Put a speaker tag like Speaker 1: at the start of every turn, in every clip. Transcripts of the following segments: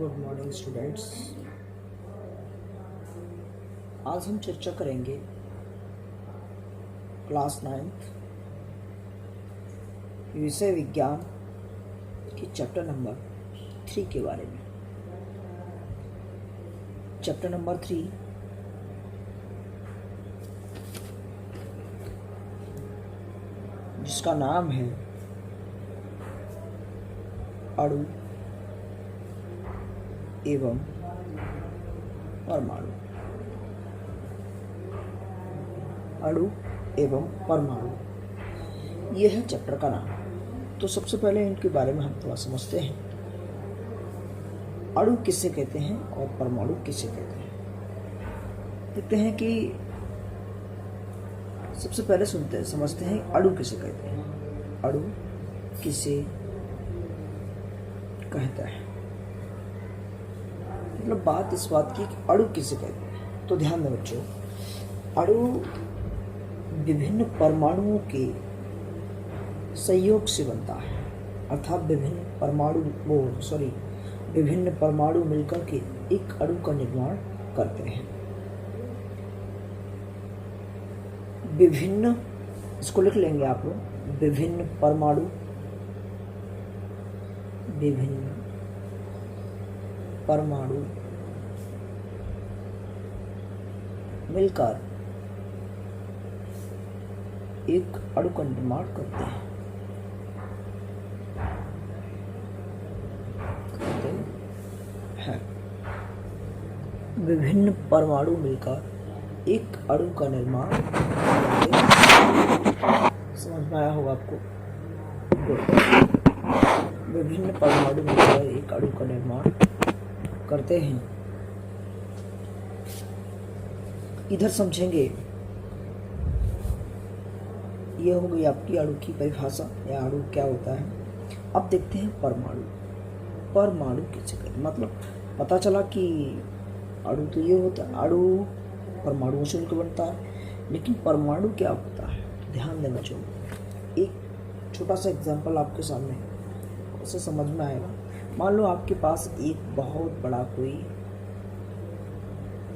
Speaker 1: Good morning students. आज हम चर्चा करेंगे क्लास 9th विषय विज्ञान की चैप्टर नंबर 3 के बारे में। चैप्टर नंबर 3 जिसका नाम है अणु एवं परमाणु। अणु एवं परमाणु, यह है चैप्टर का नाम। तो सबसे पहले इनके बारे में हम थोड़ा समझते हैं। अणु किसे कहते हैं और परमाणु किसे कहते हैं। देखते हैं कि सबसे पहले समझते हैं अणु किसे कहते हैं। अणु किसे कहता है, मतलब बात इस बात की कि अणु किसे कहते हैं। तो ध्यान दें बच्चों, अणु विभिन्न परमाणुओं के संयोग से बनता है, अर्थात विभिन्न परमाणु मिलकर के एक अणु का निर्माण करते हैं। विभिन्न, इसको लिख लेंगे आप लोग, विभिन्न परमाणु मिलकर एक अणु का निर्माण करते हैं। विभिन्न परमाणु मिलकर एक अणु का निर्माण करते हैं। समझ में आया होगा आपको। विभिन्न परमाणु मिलकर एक अणु का निर्माण करते हैं। इधर समझेंगे, यह हो गई आपकी अणु की परिभाषा या अणु क्या होता है। अब देखते हैं परमाणु। परमाणु किसे कहते हैं, मतलब पता चला कि अणु तो ये होता है, अणु परमाणुओं से मिलकर बनता है, लेकिन परमाणु क्या होता है। ध्यान देना चाहिए। एक छोटा सा एग्जांपल आपके सामने है, उसे समझ में आएगा। मान लो आपके पास एक बहुत बड़ा कोई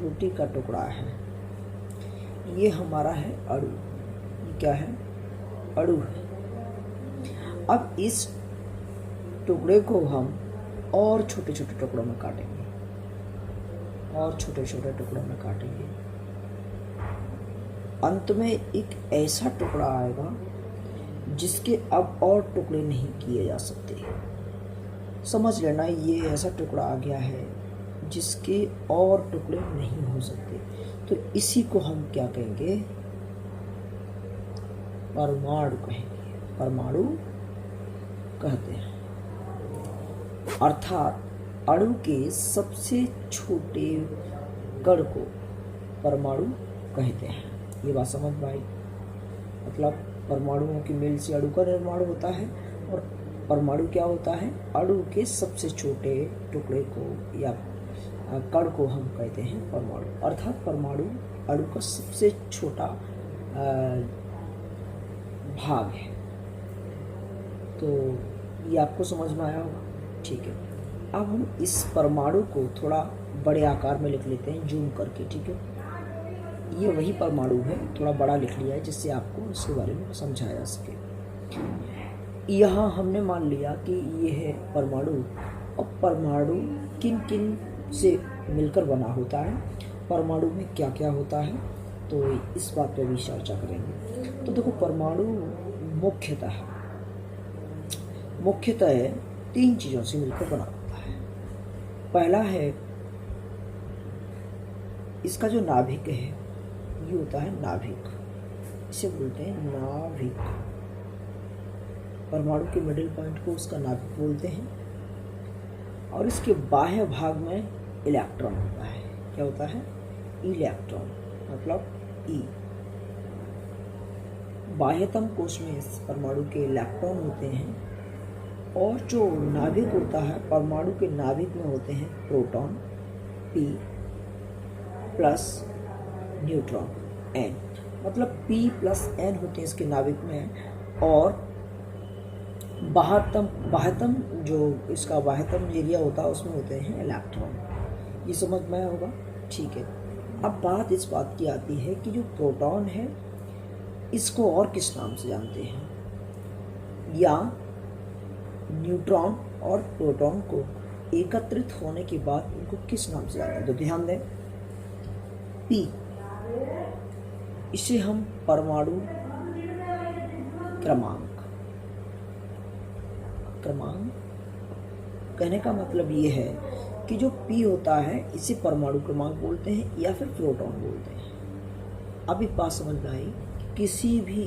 Speaker 1: रोटी का टुकड़ा है, ये हमारा है अणु। ये क्या है? अणु है। अब इस टुकड़े को हम और छोटे छोटे टुकड़ों में काटेंगे और छोटे छोटे टुकड़ों में काटेंगे। अंत में एक ऐसा टुकड़ा आएगा जिसके अब और टुकड़े नहीं किए जा सकते। समझ लेना, ये ऐसा टुकड़ा आ गया है जिसके और टुकड़े नहीं हो सकते। तो इसी को हम क्या कहेंगे? परमाणु कहेंगे। परमाणु कहते हैं, अर्थात अणु के सबसे छोटे कण को परमाणु कहते हैं। ये बात समझ में आई। मतलब परमाणुओं की मेल से अणु का निर्माण होता है, और परमाणु क्या होता है? अणु के सबसे छोटे टुकड़े को या कण को हम कहते हैं परमाणु। अर्थात परमाणु अणु का सबसे छोटा भाग है। तो ये आपको समझ में आया होगा, ठीक है। अब हम इस परमाणु को थोड़ा बड़े आकार में लिख लेते हैं, जूम करके, ठीक है। ये वही परमाणु है, थोड़ा बड़ा लिख लिया है जिससे आपको इसके बारे में समझाया जा सके। यहाँ हमने मान लिया कि ये है परमाणु। और परमाणु किन किन से मिलकर बना होता है, परमाणु में क्या क्या होता है, तो इस बात पर भी चर्चा करेंगे। तो देखो, परमाणु मुख्यतः 3 चीज़ों से मिलकर बना होता है। पहला है इसका जो नाभिक है, ये होता है नाभिक, इसे बोलते हैं नाभिक। परमाणु के मिडिल पॉइंट को उसका नाभिक बोलते हैं। और इसके बाह्य भाग में इलेक्ट्रॉन होता है। क्या होता है? इलेक्ट्रॉन, मतलब ई। बाह्यतम कोश में इस परमाणु के इलेक्ट्रॉन होते हैं, और जो नाभिक होता है, परमाणु के नाभिक में होते हैं proton P plus neutron N। मतलब P प्लस N होते हैं इसके नाभिक में, और बाह्यतम जो इसका बाह्यतम एरिया होता है उसमें होते हैं इलेक्ट्रॉन। ये समझ में आया होगा, ठीक है। अब बात इस बात की आती है कि जो प्रोटॉन है इसको और किस नाम से जानते हैं, या न्यूट्रॉन और प्रोटॉन को एकत्रित होने के बाद उनको किस नाम से जानते हैं। तो ध्यान दें, पी, इसे हम परमाणु क्रमांक कहने का मतलब ये है कि जो P होता है इसे परमाणु क्रमांक बोलते हैं या फिर प्रोटॉन बोलते हैं। अब एक बात समझ में आई कि किसी भी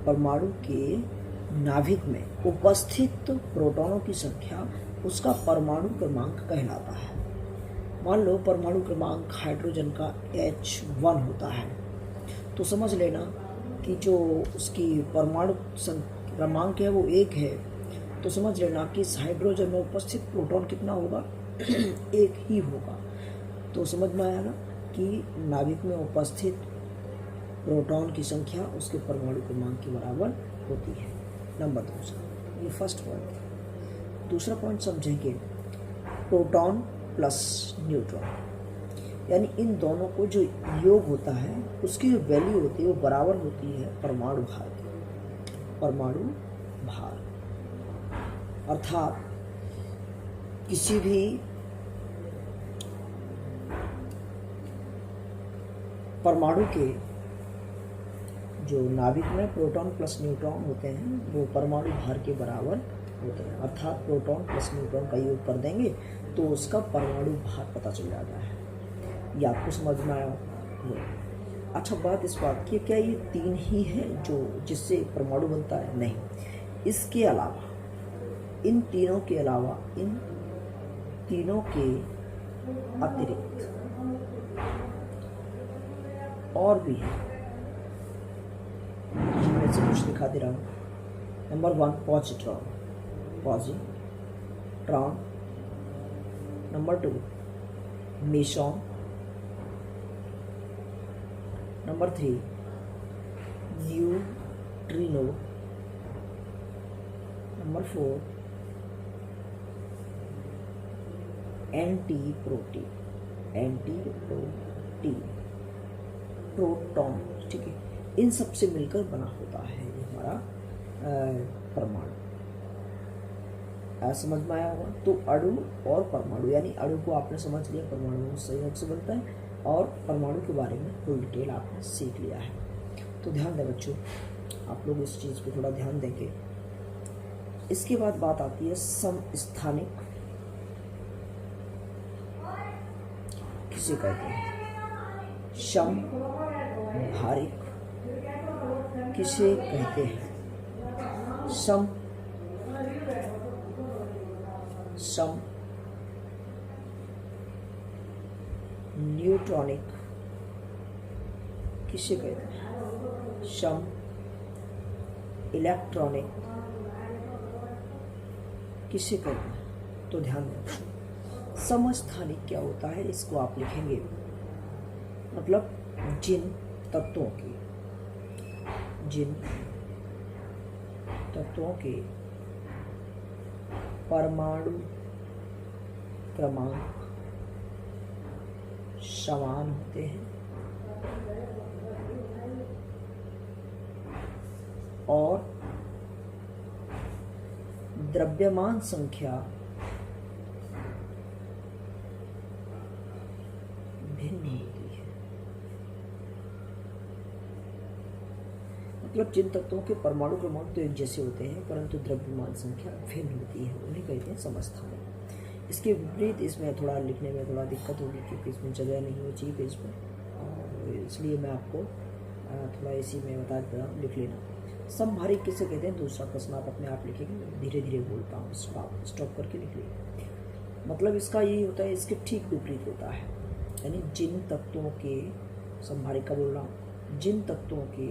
Speaker 1: परमाणु के नाभिक में उपस्थित प्रोटॉनों की संख्या उसका परमाणु क्रमांक कहलाता है। मान लो परमाणु क्रमांक हाइड्रोजन का H1 होता है, तो समझ लेना कि जो उसकी परमाणु क्रमांक है वो 1 है, तो समझ लेना कि इस हाइड्रोजन में उपस्थित प्रोटॉन कितना होगा, 1 ही होगा। तो समझ में आया ना कि नाभिक में उपस्थित प्रोटॉन की संख्या उसके परमाणु क्रमांक के बराबर होती है। नंबर दूसरा, ये फर्स्ट पॉइंट। दूसरा पॉइंट समझेंगे, प्रोटॉन प्लस न्यूट्रॉन, यानी इन दोनों को जो योग होता है उसकी जो वैल्यू होती है वो बराबर होती है परमाणु भार की। परमाणु भार अर्थात किसी भी परमाणु के जो नाभिक में प्रोटॉन प्लस न्यूट्रॉन होते हैं वो परमाणु भार के बराबर होते हैं। अर्थात प्रोटॉन प्लस न्यूट्रॉन का योग कर देंगे तो उसका परमाणु भार पता चल जाता है। ये आपको समझ में आया? अच्छा, बात इस बात की, क्या ये 3 ही है जो जिससे परमाणु बनता है? नहीं, इसके अलावा, इन तीनों के अलावा, इन तीनों के अतिरिक्त और भी है। मैं से कुछ दिखा दे रहा हूँ। Number 1 positron, number 2 meson, number 3 neutrino, number 4 antiproton, proton, ठीक है। इन सब से मिलकर बना होता है ये हमारा परमाणु। समझ में आया होगा? तो अणु और परमाणु, यानी अणु को आपने समझ लिया, परमाणु संयोग से बनता है, और परमाणु के बारे में फुल डिटेल आपने सीख लिया है। तो ध्यान दें बच्चों, आप लोग इस चीज़ पे थोड़ा ध्यान देंगे। इसके बाद बात आती है समस्थानिक किसे कहते हैं, समभारिक किसे कहते हैं, सम न्यूट्रॉनिक किसे कहते हैं, सम इलेक्ट्रॉनिक किसे कहते हैं। तो ध्यान दें, समस्थानिक क्या होता है, इसको आप लिखेंगे, मतलब जिन तत्वों के परमाणु क्रमांक समान होते हैं और द्रव्यमान संख्या भिन्न होती है। मतलब जिन तत्वों के परमाणु क्रमांक तो एक जैसे होते हैं परंतु द्रव्यमान संख्या भिन्न होती है, उन्हें कहते हैं समस्थानिक। इसके विपरीत इसमें थोड़ा लिखने में थोड़ा दिक्कत होगी क्योंकि इसमें जगह नहीं हो चाहिए पेज पर, और इसलिए मैं आपको थोड़ा इसी में बता देता हूँ, लिख लेना। समभारिक किसे कहते हैं, दूसरा प्रश्न आप अपने आप लिखेंगे, धीरे धीरे बोलता हूँ, स्टॉप करके लिख लीजिए। मतलब इसका यही होता है, इसके ठीक विपरीत होता है, यानी जिन तत्वों के, समभारिक का बोल रहा हूँ, जिन तत्वों के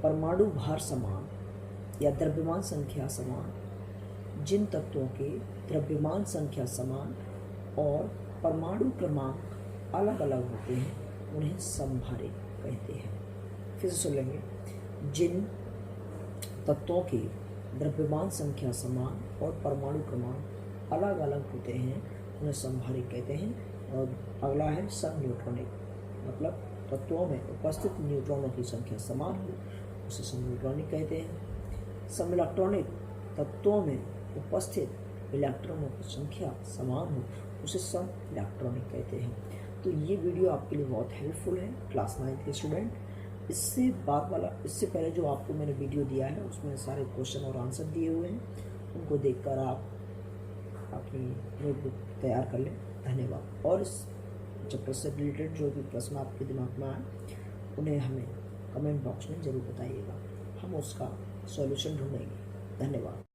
Speaker 1: परमाणु भार समान या द्रव्यमान संख्या समान, जिन तत्वों के द्रव्यमान संख्या समान और परमाणु क्रमांक अलग अलग होते हैं उन्हें समभारिक कहते हैं। फिर से सुन लेंगे, जिन तत्वों की द्रव्यमान संख्या समान और परमाणु क्रमांक अलग अलग होते हैं उन्हें समभारिक कहते हैं। और अगला है सम न्यूट्रॉनिक, मतलब तत्वों में उपस्थित न्यूट्रॉनों की संख्या समान हो उसे सम न्यूट्रॉनिक कहते हैं। सम इलेक्ट्रॉनिक, तत्वों में उपस्थित इलेक्ट्रॉनों की संख्या समान हो उसे सम इलेक्ट्रॉनिक कहते हैं। तो ये वीडियो आपके लिए बहुत हेल्पफुल है क्लास 9 के स्टूडेंट। इससे बाद वाला, इससे पहले जो आपको मैंने वीडियो दिया है उसमें सारे क्वेश्चन और आंसर दिए हुए हैं, उनको देखकर आप अपनी नोटबुक तैयार कर लें। धन्यवाद। और इस चैप्टर से रिलेटेड जो भी प्रश्न आपके दिमाग में आए उन्हें हमें कमेंट बॉक्स में ज़रूर बताइएगा, हम उसका सॉल्यूशन ढूंढेंगे। धन्यवाद।